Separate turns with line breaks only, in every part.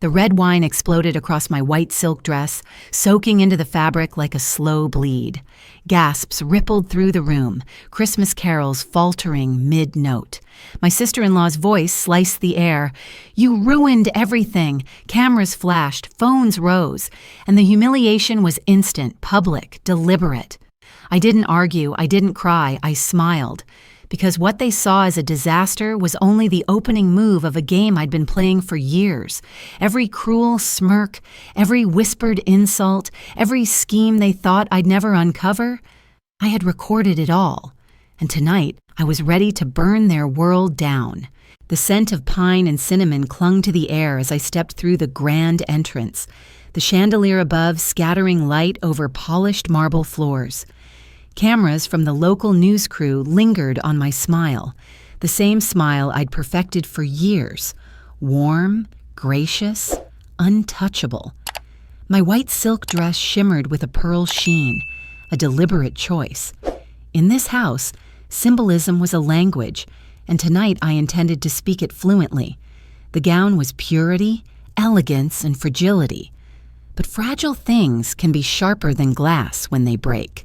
The red wine exploded across my white silk dress, soaking into the fabric like a slow bleed. Gasps rippled through the room, Christmas carols faltering mid-note. My sister-in-law's voice sliced the air. "You ruined everything!" Cameras flashed, phones rose, and the humiliation was instant, public, deliberate. I didn't argue, I didn't cry, I smiled. Because what they saw as a disaster was only the opening move of a game I'd been playing for years. Every cruel smirk, every whispered insult, every scheme they thought I'd never uncover, I had recorded it all. And tonight, I was ready to burn their world down. The scent of pine and cinnamon clung to the air as I stepped through the grand entrance, the chandelier above scattering light over polished marble floors. Cameras from the local news crew lingered on my smile, the same smile I'd perfected for years, warm, gracious, untouchable. My white silk dress shimmered with a pearl sheen, a deliberate choice. In this house, symbolism was a language, and tonight I intended to speak it fluently. The gown was purity, elegance, and fragility. But fragile things can be sharper than glass when they break.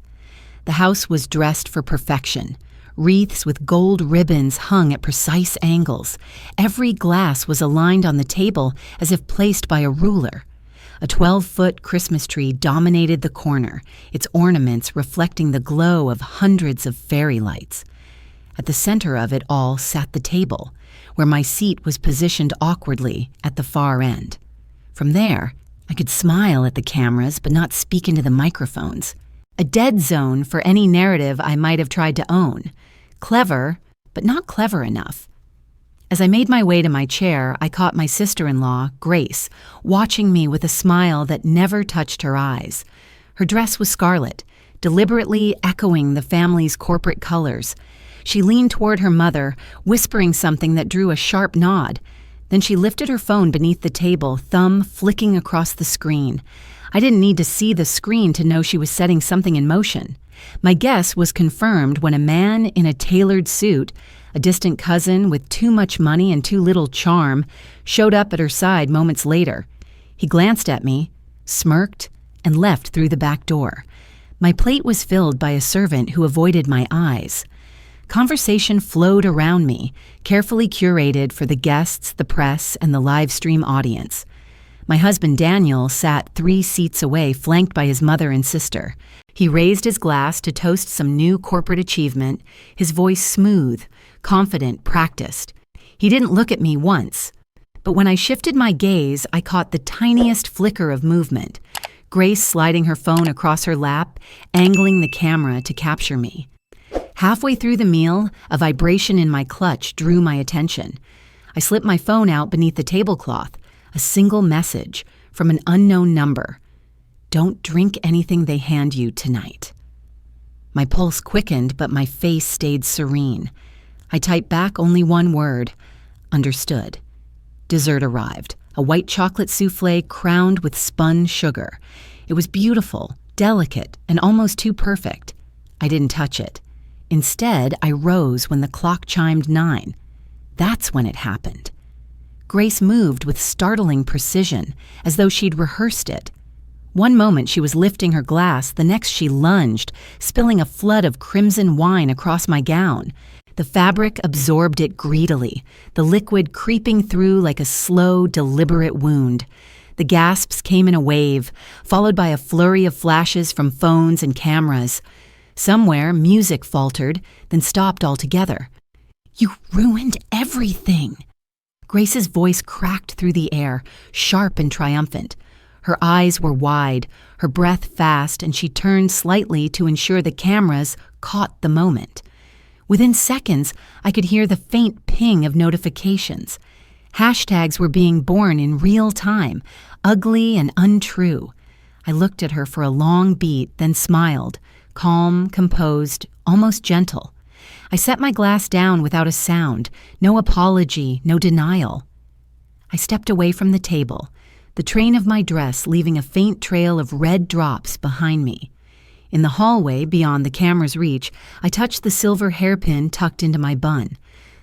The house was dressed for perfection. Wreaths with gold ribbons hung at precise angles. Every glass was aligned on the table as if placed by a ruler. A 12-foot Christmas tree dominated the corner, its ornaments reflecting the glow of hundreds of fairy lights. At the center of it all sat the table, where my seat was positioned awkwardly at the far end. From there, I could smile at the cameras but not speak into the microphones. A dead zone for any narrative I might have tried to own. Clever, but not clever enough. As I made my way to my chair, I caught my sister-in-law, Grace, watching me with a smile that never touched her eyes. Her dress was scarlet, deliberately echoing the family's corporate colors. She leaned toward her mother, whispering something that drew a sharp nod. Then she lifted her phone beneath the table, thumb flicking across the screen. I didn't need to see the screen to know she was setting something in motion. My guess was confirmed when a man in a tailored suit, a distant cousin with too much money and too little charm, showed up at her side moments later. He glanced at me, smirked, and left through the back door. My plate was filled by a servant who avoided my eyes. Conversation flowed around me, carefully curated for the guests, the press, and the live stream audience. My husband Daniel sat 3 seats away, flanked by his mother and sister. He raised his glass to toast some new corporate achievement, his voice smooth, confident, practiced. He didn't look at me once. But when I shifted my gaze, I caught the tiniest flicker of movement. Grace sliding her phone across her lap, angling the camera to capture me. Halfway through the meal, a vibration in my clutch drew my attention. I slipped my phone out beneath the tablecloth. A single message from an unknown number. "Don't drink anything they hand you tonight." My pulse quickened, but my face stayed serene. I typed back only one word. Understood. Dessert arrived. A white chocolate souffle crowned with spun sugar. It was beautiful, delicate, and almost too perfect. I didn't touch it. Instead, I rose when the clock chimed 9. That's when it happened. Grace moved with startling precision, as though she'd rehearsed it. One moment she was lifting her glass, the next she lunged, spilling a flood of crimson wine across my gown. The fabric absorbed it greedily, the liquid creeping through like a slow, deliberate wound. The gasps came in a wave, followed by a flurry of flashes from phones and cameras. Somewhere, music faltered, then stopped altogether. "You ruined everything!" Grace's voice cracked through the air, sharp and triumphant. Her eyes were wide, her breath fast, and she turned slightly to ensure the cameras caught the moment. Within seconds, I could hear the faint ping of notifications. Hashtags were being born in real time, ugly and untrue. I looked at her for a long beat, then smiled, calm, composed, almost gentle. I set my glass down without a sound, no apology, no denial. I stepped away from the table, the train of my dress leaving a faint trail of red drops behind me. In the hallway, beyond the camera's reach, I touched the silver hairpin tucked into my bun.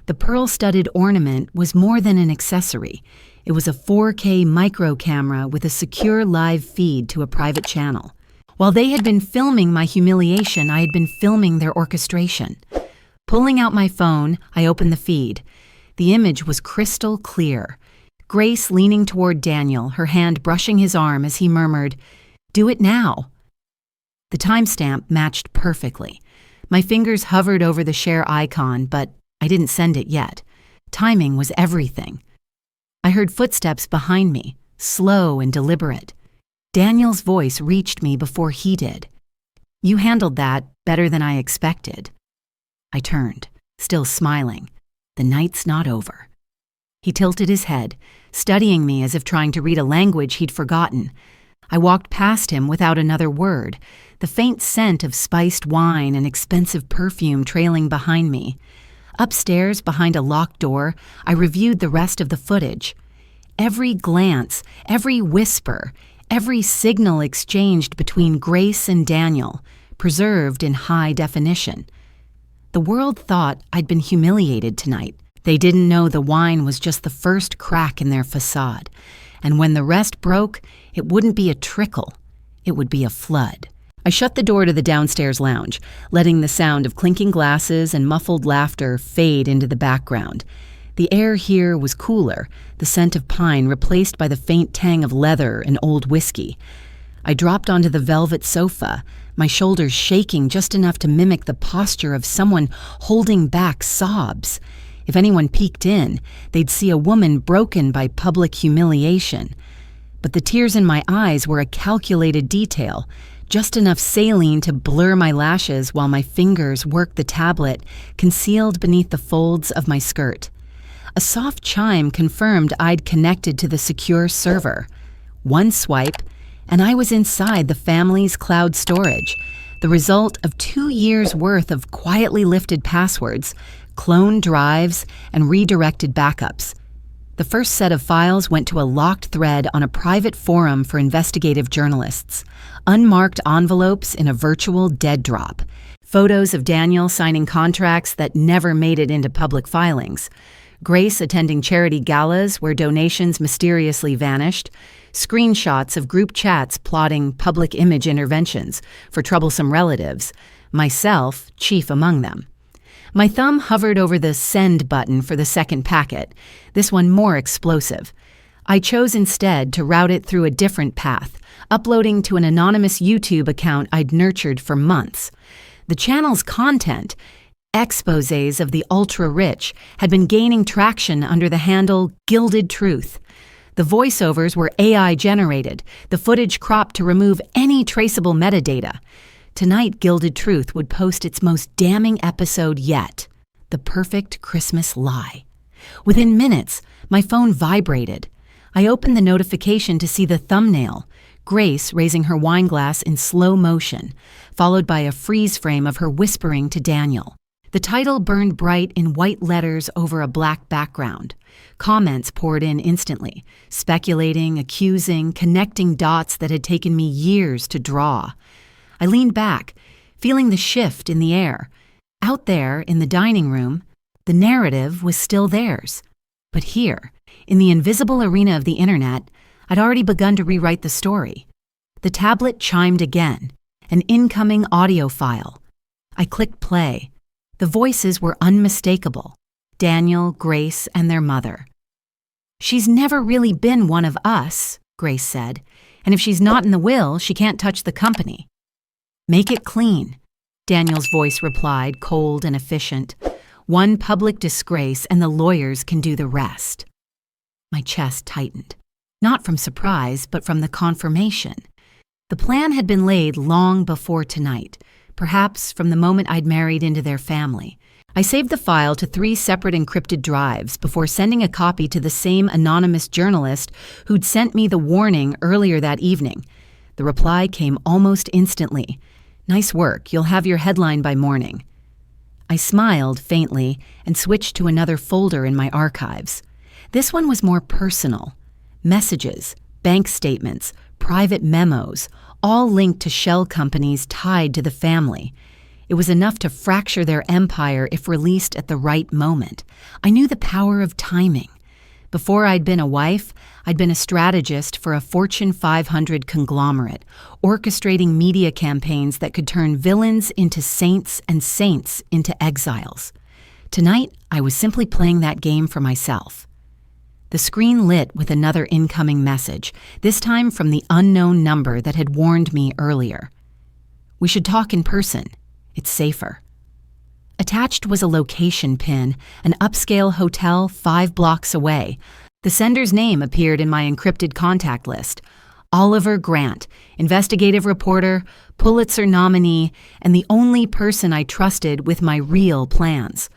The pearl-studded ornament was more than an accessory. It was a 4K micro camera with a secure live feed to a private channel. While they had been filming my humiliation, I had been filming their orchestration. Pulling out my phone, I opened the feed. The image was crystal clear. Grace leaning toward Daniel, her hand brushing his arm as he murmured, "Do it now." The timestamp matched perfectly. My fingers hovered over the share icon, but I didn't send it yet. Timing was everything. I heard footsteps behind me, slow and deliberate. Daniel's voice reached me before he did. "You handled that better than I expected." I turned, still smiling. The night's not over. He tilted his head, studying me as if trying to read a language he'd forgotten. I walked past him without another word, the faint scent of spiced wine and expensive perfume trailing behind me. Upstairs, behind a locked door, I reviewed the rest of the footage. Every glance, every whisper, every signal exchanged between Grace and Daniel, preserved in high definition. The world thought I'd been humiliated tonight. They didn't know the wine was just the first crack in their facade. And when the rest broke, it wouldn't be a trickle. It would be a flood. I shut the door to the downstairs lounge, letting the sound of clinking glasses and muffled laughter fade into the background. The air here was cooler, the scent of pine replaced by the faint tang of leather and old whiskey. I dropped onto the velvet sofa, my shoulders shaking just enough to mimic the posture of someone holding back sobs. If anyone peeked in, they'd see a woman broken by public humiliation. But the tears in my eyes were a calculated detail, just enough saline to blur my lashes while my fingers worked the tablet concealed beneath the folds of my skirt. A soft chime confirmed I'd connected to the secure server. One swipe, and I was inside the family's cloud storage, the result of 2 years' worth of quietly lifted passwords, cloned drives, and redirected backups. The first set of files went to a locked thread on a private forum for investigative journalists. Unmarked envelopes in a virtual dead drop. Photos of Daniel signing contracts that never made it into public filings. Grace attending charity galas where donations mysteriously vanished. Screenshots of group chats plotting public image interventions for troublesome relatives. Myself, chief among them. My thumb hovered over the send button for the second packet, this one more explosive. I chose instead to route it through a different path, uploading to an anonymous YouTube account I'd nurtured for months. The channel's content, exposés of the ultra-rich, had been gaining traction under the handle Gilded Truth. The voiceovers were AI-generated, the footage cropped to remove any traceable metadata. Tonight, Gilded Truth would post its most damning episode yet, The Perfect Christmas Lie. Within minutes, my phone vibrated. I opened the notification to see the thumbnail, Grace raising her wine glass in slow motion, followed by a freeze frame of her whispering to Daniel. The title burned bright in white letters over a black background. Comments poured in instantly, speculating, accusing, connecting dots that had taken me years to draw. I leaned back, feeling the shift in the air. Out there, in the dining room, the narrative was still theirs. But here, in the invisible arena of the internet, I'd already begun to rewrite the story. The tablet chimed again, an incoming audio file. I clicked play. The voices were unmistakable. Daniel, Grace, and their mother. "She's never really been one of us," Grace said, "and if she's not in the will, she can't touch the company." "Make it clean," Daniel's voice replied, cold and efficient. "One public disgrace and the lawyers can do the rest." My chest tightened, not from surprise, but from the confirmation. The plan had been laid long before tonight, perhaps from the moment I'd married into their family. I saved the file to 3 separate encrypted drives before sending a copy to the same anonymous journalist who'd sent me the warning earlier that evening. The reply came almost instantly. "Nice work, you'll have your headline by morning." I smiled faintly and switched to another folder in my archives. This one was more personal. Messages, bank statements, private memos, all linked to shell companies tied to the family. It was enough to fracture their empire if released at the right moment. I knew the power of timing. Before I'd been a wife, I'd been a strategist for a Fortune 500 conglomerate, orchestrating media campaigns that could turn villains into saints and saints into exiles. Tonight, I was simply playing that game for myself. The screen lit with another incoming message, this time from the unknown number that had warned me earlier. "We should talk in person. It's safer." Attached was a location pin, an upscale hotel 5 blocks away. The sender's name appeared in my encrypted contact list. Oliver Grant, investigative reporter, Pulitzer nominee, and the only person I trusted with my real plans.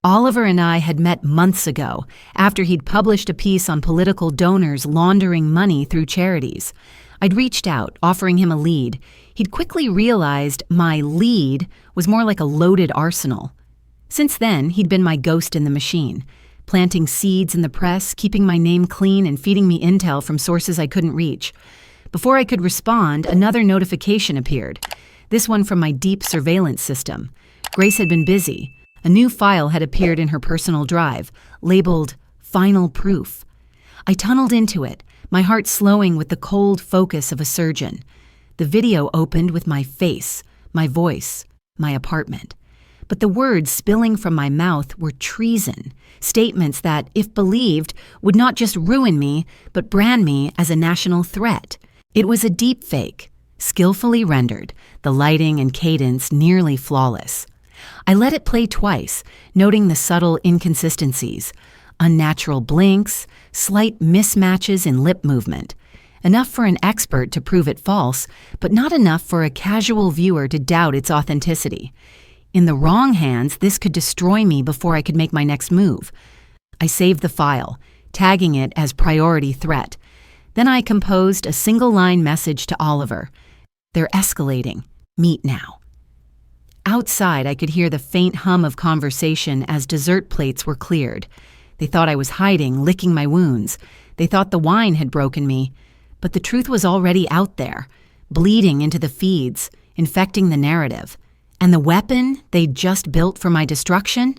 Oliver and I had met months ago, after he'd published a piece on political donors laundering money through charities. I'd reached out, offering him a lead. He'd quickly realized my lead was more like a loaded arsenal. Since then, he'd been my ghost in the machine, planting seeds in the press, keeping my name clean, and feeding me intel from sources I couldn't reach. Before I could respond, another notification appeared, this one from my deep surveillance system. Grace had been busy. A new file had appeared in her personal drive, labeled Final Proof. I tunneled into it, my heart slowing with the cold focus of a surgeon. The video opened with my face, my voice, my apartment. But the words spilling from my mouth were treason, statements that, if believed, would not just ruin me, but brand me as a national threat. It was a deep fake, skillfully rendered, the lighting and cadence nearly flawless. I let it play twice, noting the subtle inconsistencies, unnatural blinks, slight mismatches in lip movement. Enough for an expert to prove it false, but not enough for a casual viewer to doubt its authenticity. In the wrong hands, this could destroy me before I could make my next move. I saved the file, tagging it as priority threat. Then I composed a single-line message to Oliver. "They're escalating. Meet now." Outside, I could hear the faint hum of conversation as dessert plates were cleared. They thought I was hiding, licking my wounds. They thought the wine had broken me. But the truth was already out there, bleeding into the feeds, infecting the narrative. And the weapon they'd just built for my destruction?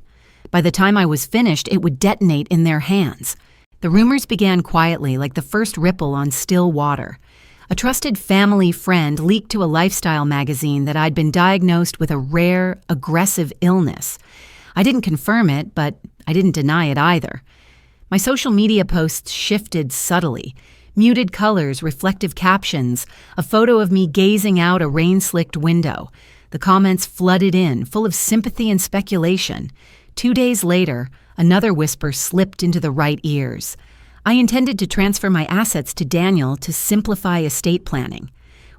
By the time I was finished, it would detonate in their hands. The rumors began quietly, like the first ripple on still water. A trusted family friend leaked to a lifestyle magazine that I'd been diagnosed with a rare, aggressive illness. I didn't confirm it, but I didn't deny it either. My social media posts shifted subtly. Muted colors, reflective captions, a photo of me gazing out a rain-slicked window. The comments flooded in, full of sympathy and speculation. 2 days later, another whisper slipped into the right ears. I intended to transfer my assets to Daniel to simplify estate planning.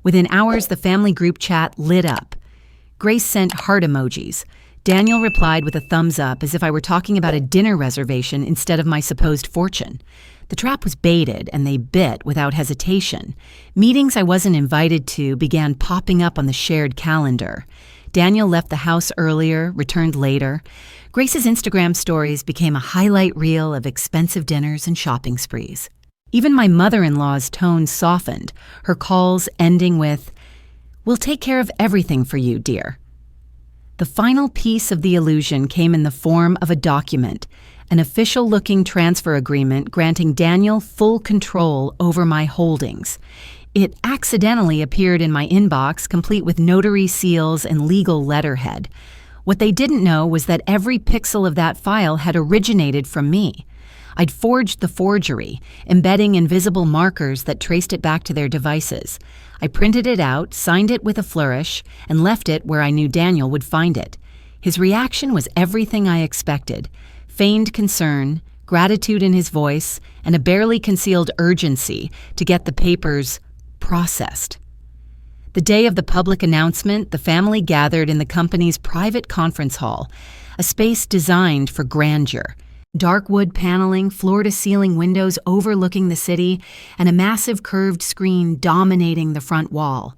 Within hours, the family group chat lit up. Grace sent heart emojis. Daniel replied with a thumbs up as if I were talking about a dinner reservation instead of my supposed fortune. The trap was baited, and they bit without hesitation. Meetings I wasn't invited to began popping up on the shared calendar. Daniel left the house earlier, returned later. Grace's Instagram stories became a highlight reel of expensive dinners and shopping sprees. Even my mother-in-law's tone softened, her calls ending with, "We'll take care of everything for you, dear." The final piece of the illusion came in the form of a document, an official-looking transfer agreement granting Daniel full control over my holdings. It accidentally appeared in my inbox, complete with notary seals and legal letterhead. What they didn't know was that every pixel of that file had originated from me. I'd forged the forgery, embedding invisible markers that traced it back to their devices. I printed it out, signed it with a flourish, and left it where I knew Daniel would find it. His reaction was everything I expected. Feigned concern, gratitude in his voice, and a barely concealed urgency to get the papers processed. The day of the public announcement, the family gathered in the company's private conference hall, a space designed for grandeur. Dark wood paneling, floor-to-ceiling windows overlooking the city, and a massive curved screen dominating the front wall.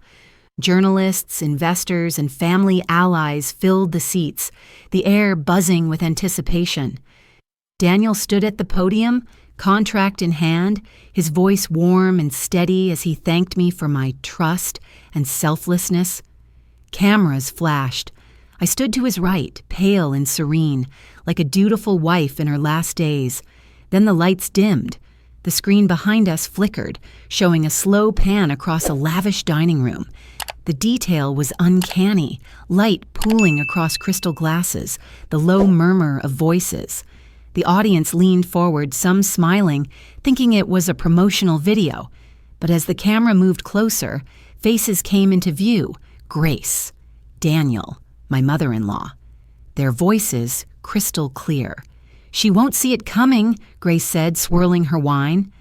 Journalists, investors, and family allies filled the seats, the air buzzing with anticipation. Daniel stood at the podium, contract in hand, his voice warm and steady as he thanked me for my trust and selflessness. Cameras flashed. I stood to his right, pale and serene, like a dutiful wife in her last days. Then the lights dimmed. The screen behind us flickered, showing a slow pan across a lavish dining room. The detail was uncanny, light pooling across crystal glasses, the low murmur of voices. The audience leaned forward, some smiling, thinking it was a promotional video. But as the camera moved closer, faces came into view. Grace, Daniel, my mother-in-law. Their voices crystal clear. "She won't see it coming," Grace said, swirling her wine.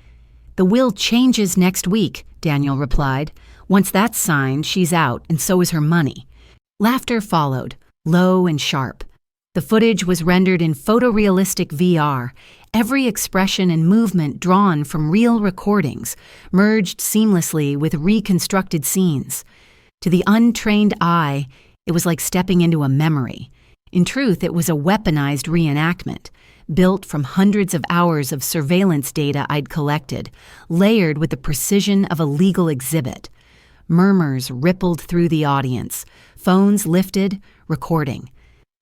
"The will changes next week," Daniel replied. "Once that's signed, she's out, and so is her money." Laughter followed, low and sharp. The footage was rendered in photorealistic VR, every expression and movement drawn from real recordings, merged seamlessly with reconstructed scenes. To the untrained eye, it was like stepping into a memory. In truth, it was a weaponized reenactment, built from hundreds of hours of surveillance data I'd collected, layered with the precision of a legal exhibit. Murmurs rippled through the audience, phones lifted, recording.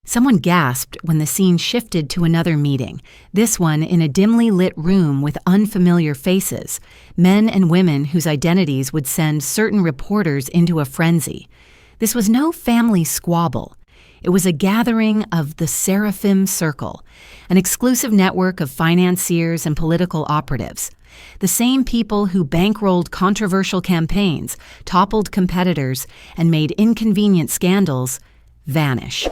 Someone gasped when the scene shifted to another meeting, this one in a dimly lit room with unfamiliar faces, men and women whose identities would send certain reporters into a frenzy. This was no family squabble. It was a gathering of the Seraphim Circle, an exclusive network of financiers and political operatives. The same people who bankrolled controversial campaigns, toppled competitors, and made inconvenient scandals vanish.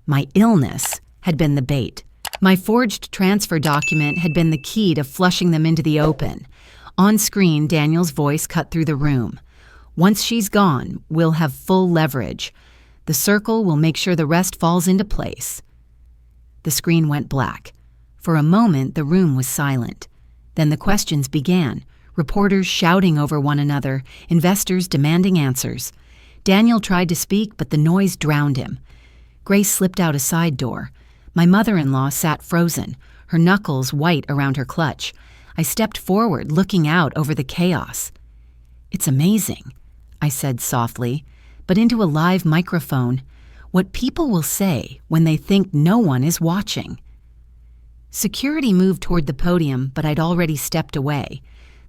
My illness had been the bait. My forged transfer document had been the key to flushing them into the open. On screen, Daniel's voice cut through the room. "Once she's gone, we'll have full leverage. The circle will make sure the rest falls into place." The screen went black. For a moment, the room was silent. Then the questions began, reporters shouting over one another, investors demanding answers. Daniel tried to speak, but the noise drowned him. Grace slipped out a side door. My mother-in-law sat frozen, her knuckles white around her clutch. I stepped forward, looking out over the chaos. "It's amazing," I said softly, but into a live microphone, "what people will say when they think no one is watching." Security moved toward the podium, but I'd already stepped away.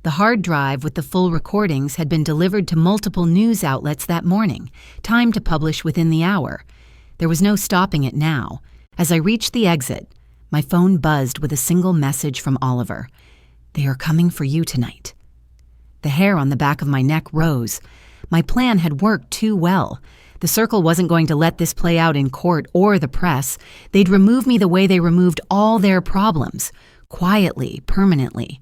The hard drive with the full recordings had been delivered to multiple news outlets that morning, timed to publish within the hour. There was no stopping it now. As I reached the exit, my phone buzzed with a single message from Oliver. "They are coming for you tonight." The hair on the back of my neck rose. My plan had worked too well. The circle wasn't going to let this play out in court or the press. They'd remove me the way they removed all their problems, quietly, permanently.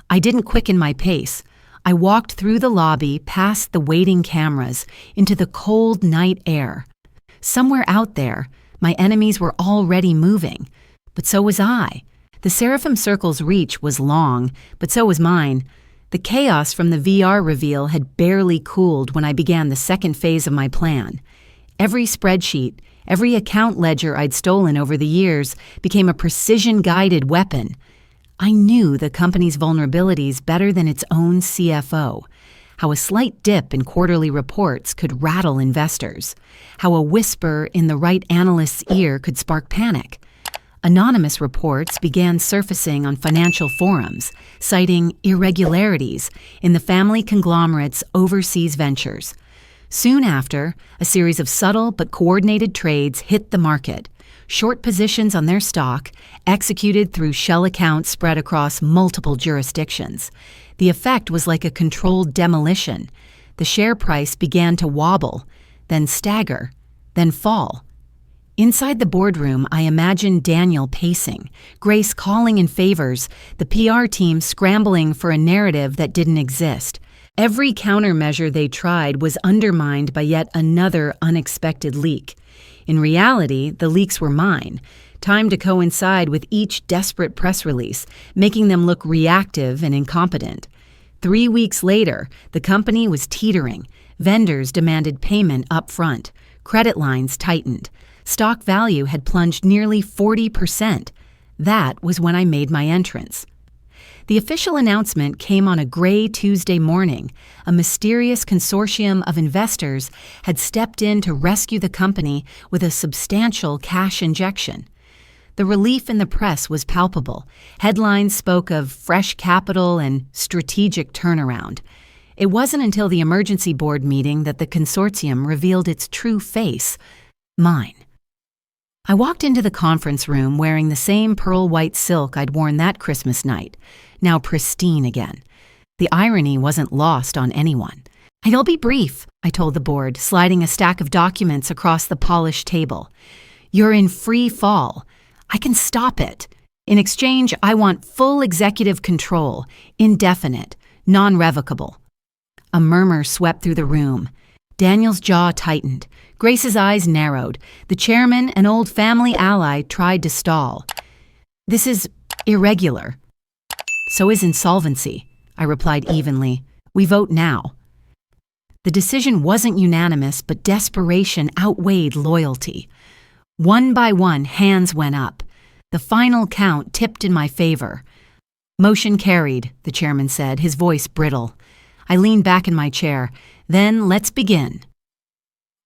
I didn't quicken my pace. I walked through the lobby, past the waiting cameras, into the cold night air. Somewhere out there, my enemies were already moving, but so was I. The Seraphim Circle's reach was long, but so was mine. The chaos from the VR reveal had barely cooled when I began the second phase of my plan. Every spreadsheet, every account ledger I'd stolen over the years became a precision-guided weapon. I knew the company's vulnerabilities better than its own CFO. How a slight dip in quarterly reports could rattle investors, how a whisper in the right analyst's ear could spark panic. Anonymous reports began surfacing on financial forums, citing irregularities in the family conglomerate's overseas ventures. Soon after, a series of subtle but coordinated trades hit the market. Short positions on their stock, executed through shell accounts spread across multiple jurisdictions. The effect was like a controlled demolition. The share price began to wobble, then stagger, then fall. Inside the boardroom, I imagined Daniel pacing, Grace calling in favors, the PR team scrambling for a narrative that didn't exist. Every countermeasure they tried was undermined by yet another unexpected leak. In reality, the leaks were mine, timed to coincide with each desperate press release, making them look reactive and incompetent. 3 weeks later, the company was teetering. Vendors demanded payment up front. Credit lines tightened. Stock value had plunged nearly 40%. That was when I made my entrance. The official announcement came on a gray Tuesday morning. A mysterious consortium of investors had stepped in to rescue the company with a substantial cash injection. The relief in the press was palpable. Headlines spoke of fresh capital and strategic turnaround. It wasn't until the emergency board meeting that the consortium revealed its true face, mine. I walked into the conference room wearing the same pearl white silk I'd worn that Christmas night, now pristine again. The irony wasn't lost on anyone. "I'll be brief," I told the board, sliding a stack of documents across the polished table. "You're in free fall. I can stop it. In exchange, I want full executive control, indefinite, non-revocable." A murmur swept through the room. Daniel's jaw tightened. Grace's eyes narrowed. The chairman, an old family ally, tried to stall. "This is irregular." "So is insolvency," I replied evenly. "We vote now." The decision wasn't unanimous, but desperation outweighed loyalty. One by one, hands went up. The final count tipped in my favor. "Motion carried," the chairman said, his voice brittle. I leaned back in my chair. "Then let's begin."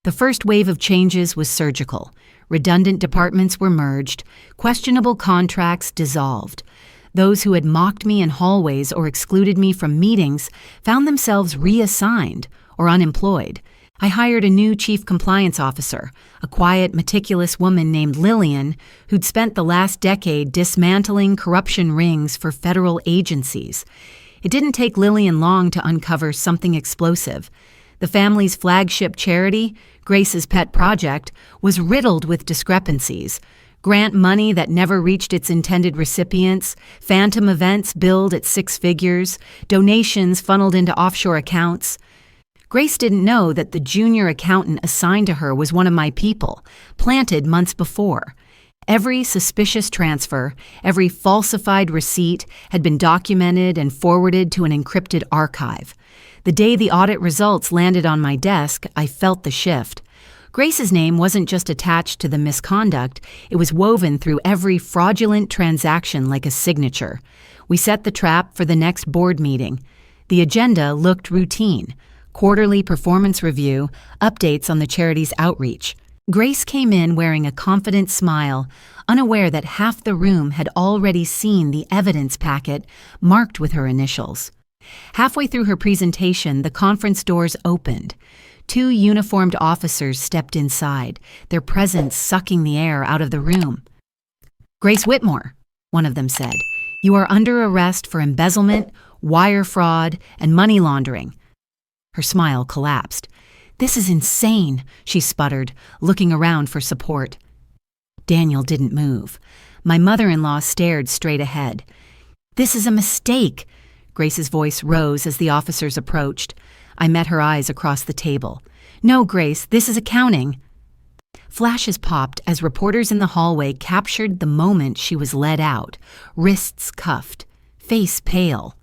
The first wave of changes was surgical. Redundant departments were merged, questionable contracts dissolved. Those who had mocked me in hallways or excluded me from meetings found themselves reassigned or unemployed. I hired a new chief compliance officer, a quiet, meticulous woman named Lillian, who'd spent the last decade dismantling corruption rings for federal agencies. It didn't take Lillian long to uncover something explosive. The family's flagship charity, Grace's Pet Project, was riddled with discrepancies. Grant money that never reached its intended recipients, phantom events billed at 6 figures, donations funneled into offshore accounts. Grace didn't know that the junior accountant assigned to her was one of my people, planted months before. Every suspicious transfer, every falsified receipt had been documented and forwarded to an encrypted archive. The day the audit results landed on my desk, I felt the shift. Grace's name wasn't just attached to the misconduct, it was woven through every fraudulent transaction like a signature. We set the trap for the next board meeting. The agenda looked routine. Quarterly performance review, updates on the charity's outreach. Grace came in wearing a confident smile, unaware that half the room had already seen the evidence packet marked with her initials. Halfway through her presentation, the conference doors opened. 2 uniformed officers stepped inside, their presence sucking the air out of the room. "Grace Whitmore," one of them said, "you are under arrest for embezzlement, wire fraud, and money laundering." Her smile collapsed. "This is insane," she sputtered, looking around for support. Daniel didn't move. My mother-in-law stared straight ahead. "This is a mistake." Grace's voice rose as the officers approached. I met her eyes across the table. "No, Grace, this is accounting." Flashes popped as reporters in the hallway captured the moment she was led out, wrists cuffed, face pale.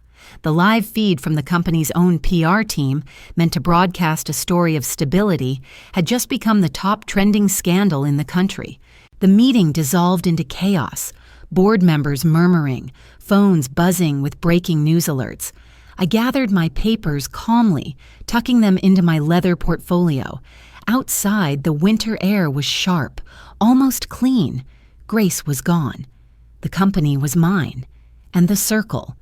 The live feed from the company's own PR team, meant to broadcast a story of stability, had just become the top trending scandal in the country. The meeting dissolved into chaos, board members murmuring, phones buzzing with breaking news alerts. I gathered my papers calmly, tucking them into my leather portfolio. Outside, the winter air was sharp, almost clean. Grace was gone. The company was mine. And the circle.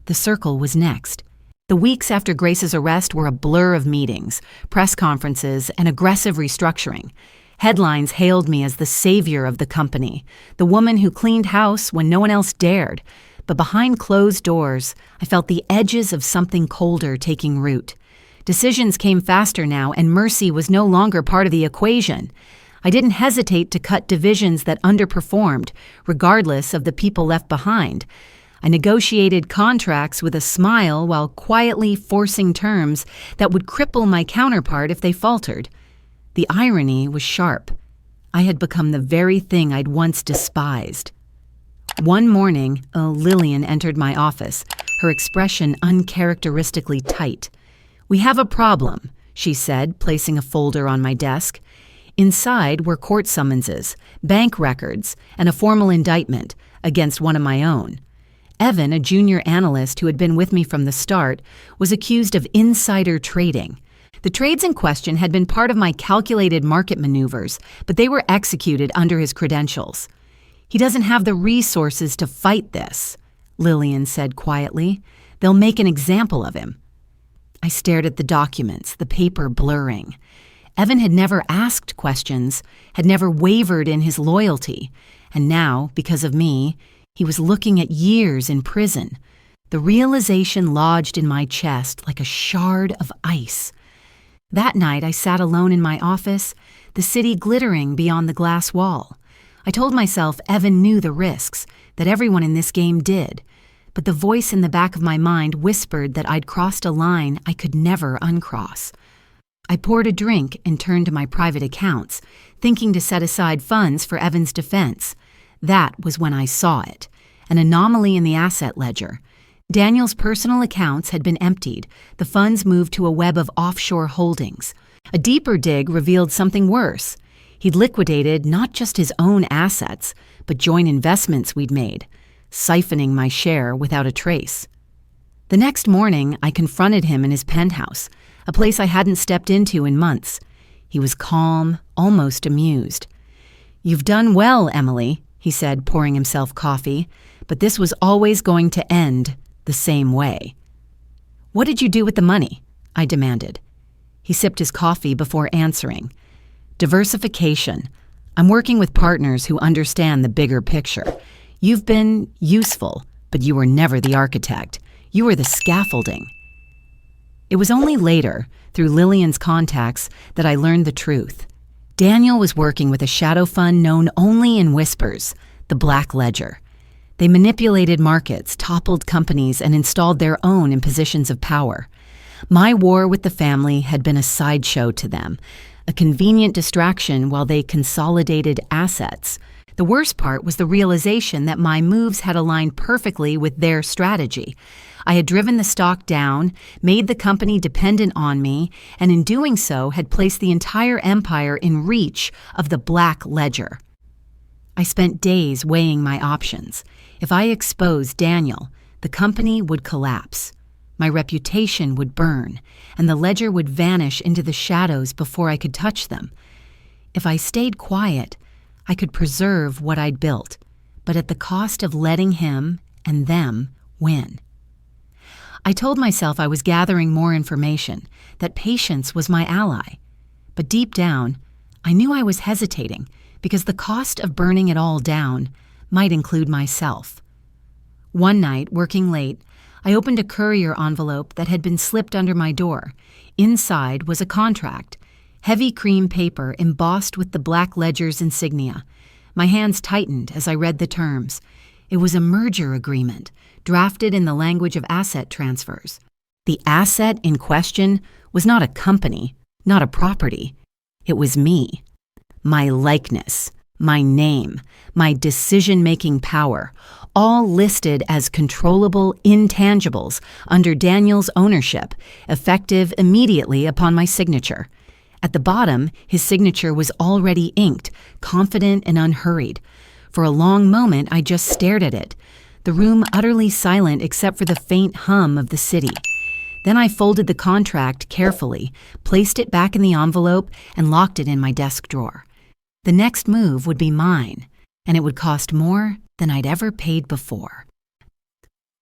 The circle was next. The weeks after Grace's arrest were a blur of meetings, press conferences, and aggressive restructuring. Headlines hailed me as the savior of the company, the woman who cleaned house when no one else dared. But behind closed doors, I felt the edges of something colder taking root. Decisions came faster now, and mercy was no longer part of the equation. I didn't hesitate to cut divisions that underperformed, regardless of the people left behind. I negotiated contracts with a smile while quietly forcing terms that would cripple my counterpart if they faltered. The irony was sharp. I had become the very thing I'd once despised. One morning, Lillian entered my office, her expression uncharacteristically tight. "We have a problem," she said, placing a folder on my desk. Inside were court summonses, bank records, and a formal indictment against one of my own. Evan, a junior analyst who had been with me from the start, was accused of insider trading. The trades in question had been part of my calculated market maneuvers, but they were executed under his credentials. He doesn't have the resources to fight this, Lillian said quietly. They'll make an example of him. I stared at the documents, the paper blurring. Evan had never asked questions, had never wavered in his loyalty, and now, because of me, he was looking at years in prison. The realization lodged in my chest like a shard of ice. That night, I sat alone in my office, the city glittering beyond the glass wall. I told myself Evan knew the risks, that everyone in this game did, but the voice in the back of my mind whispered that I'd crossed a line I could never uncross. I poured a drink and turned to my private accounts, thinking to set aside funds for Evan's defense. That was when I saw it, an anomaly in the asset ledger. Daniel's personal accounts had been emptied, the funds moved to a web of offshore holdings. A deeper dig revealed something worse. He'd liquidated not just his own assets, but joint investments we'd made, siphoning my share without a trace. The next morning, I confronted him in his penthouse, a place I hadn't stepped into in months. He was calm, almost amused. "You've done well, Emily," he said, pouring himself coffee, "but this was always going to end the same way." "What did you do with the money?" I demanded. He sipped his coffee before answering. "Diversification. I'm working with partners who understand the bigger picture. You've been useful, but you were never the architect. You were the scaffolding." It was only later, through Lillian's contacts, that I learned the truth. Daniel was working with a shadow fund known only in whispers, the Black Ledger. They manipulated markets, toppled companies, and installed their own in positions of power. My war with the family had been a sideshow to them, a convenient distraction while they consolidated assets. The worst part was the realization that my moves had aligned perfectly with their strategy. I had driven the stock down, made the company dependent on me, and in doing so had placed the entire empire in reach of the Black Ledger. I spent days weighing my options. If I exposed Daniel, the company would collapse. My reputation would burn, and the ledger would vanish into the shadows before I could touch them. If I stayed quiet, I could preserve what I'd built, but at the cost of letting him and them win. I told myself I was gathering more information, that patience was my ally. But deep down, I knew I was hesitating because the cost of burning it all down might include myself. One night, working late, I opened a courier envelope that had been slipped under my door. Inside was a contract, heavy cream paper embossed with the Black Ledger's insignia. My hands tightened as I read the terms. It was a merger agreement, drafted in the language of asset transfers. The asset in question was not a company, not a property. It was me. My likeness, my name, my decision-making power, all listed as controllable intangibles under Daniel's ownership, effective immediately upon my signature. At the bottom, his signature was already inked, confident and unhurried. For a long moment, I just stared at it, the room utterly silent except for the faint hum of the city. Then I folded the contract carefully, placed it back in the envelope, and locked it in my desk drawer. The next move would be mine, and it would cost more than I'd ever paid before.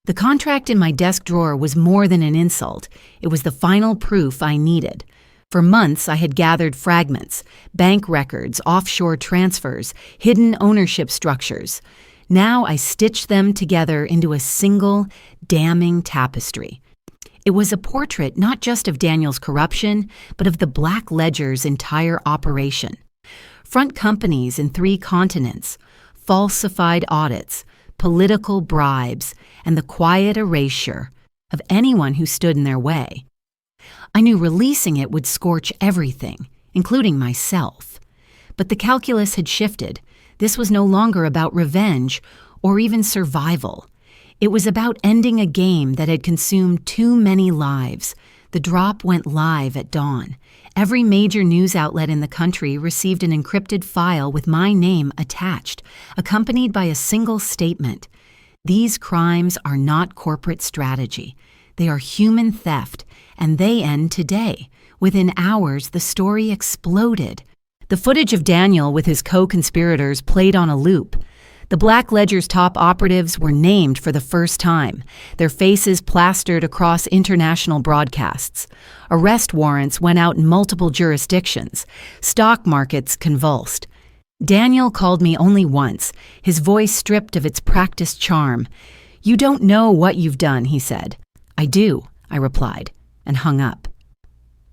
The contract in my desk drawer was more than an insult. It was the final proof I needed. For months, I had gathered fragments, bank records, offshore transfers, hidden ownership structures. Now I stitched them together into a single, damning tapestry. It was a portrait not just of Daniel's corruption, but of the Black Ledger's entire operation. Front companies in 3 continents, falsified audits, political bribes, and the quiet erasure of anyone who stood in their way. I knew releasing it would scorch everything, including myself. But the calculus had shifted. This was no longer about revenge or even survival. It was about ending a game that had consumed too many lives. The drop went live at dawn. Every major news outlet in the country received an encrypted file with my name attached, accompanied by a single statement. These crimes are not corporate strategy. They are human theft, and they end today. Within hours, the story exploded. The footage of Daniel with his co-conspirators played on a loop. The Black Ledger's top operatives were named for the first time, their faces plastered across international broadcasts. Arrest warrants went out in multiple jurisdictions. Stock markets convulsed. Daniel called me only once, his voice stripped of its practiced charm. "You don't know what you've done," he said. "I do," I replied, and hung up.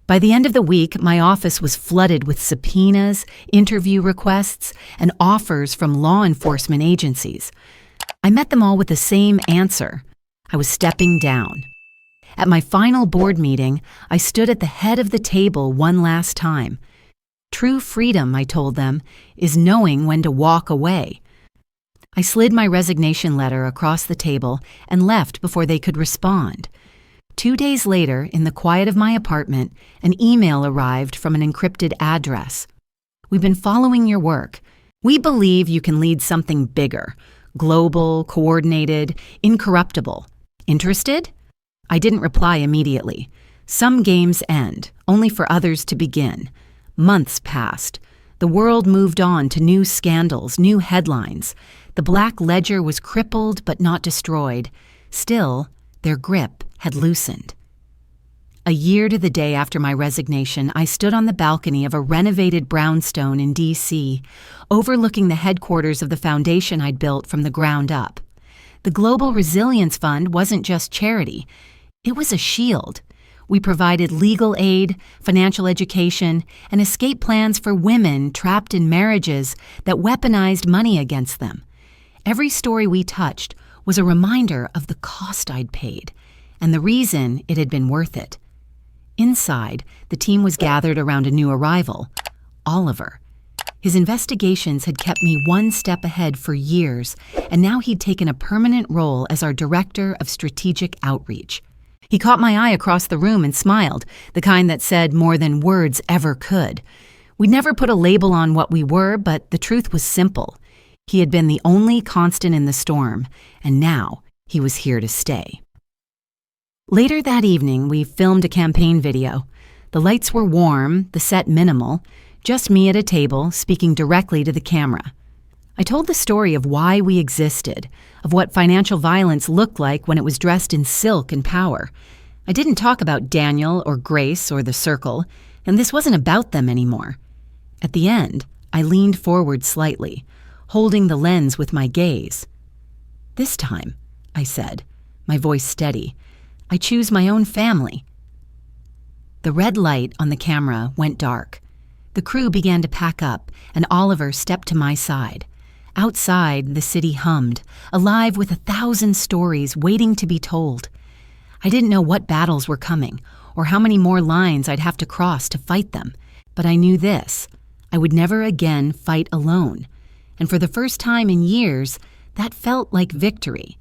By the end of the week, my office was flooded with subpoenas, interview requests, and offers from law enforcement agencies. I met them all with the same answer. I was stepping down. At my final board meeting, I stood at the head of the table one last time. True freedom, I told them, is knowing when to walk away. I slid my resignation letter across the table and left before they could respond. 2 days later, in the quiet of my apartment, an email arrived from an encrypted address. "We've been following your work. We believe you can lead something bigger, global, coordinated, incorruptible. Interested?" I didn't reply immediately. Some games end, only for others to begin. Months passed. The world moved on to new scandals, new headlines. The Black Ledger was crippled but not destroyed. Still, their grip had loosened. A year to the day after my resignation, I stood on the balcony of a renovated brownstone in D.C., overlooking the headquarters of the foundation I'd built from the ground up. The Global Resilience Fund wasn't just charity. It was a shield. We provided legal aid, financial education, and escape plans for women trapped in marriages that weaponized money against them. Every story we touched was a reminder of the cost I'd paid, and the reason it had been worth it. Inside, the team was gathered around a new arrival, Oliver. His investigations had kept me one step ahead for years, and now he'd taken a permanent role as our Director of Strategic Outreach. He caught my eye across the room and smiled, the kind that said more than words ever could. We'd never put a label on what we were, but the truth was simple. He had been the only constant in the storm, and now he was here to stay. Later that evening, we filmed a campaign video. The lights were warm, the set minimal, just me at a table speaking directly to the camera. I told the story of why we existed, of what financial violence looked like when it was dressed in silk and power. I didn't talk about Daniel or Grace or the Circle, and this wasn't about them anymore. At the end, I leaned forward slightly, holding the lens with my gaze. "This time," I said, my voice steady, "I choose my own family." The red light on the camera went dark. The crew began to pack up, and Oliver stepped to my side. Outside, the city hummed, alive with 1,000 stories waiting to be told. I didn't know what battles were coming, or how many more lines I'd have to cross to fight them, but I knew this: I would never again fight alone. And for the first time in years, that felt like victory.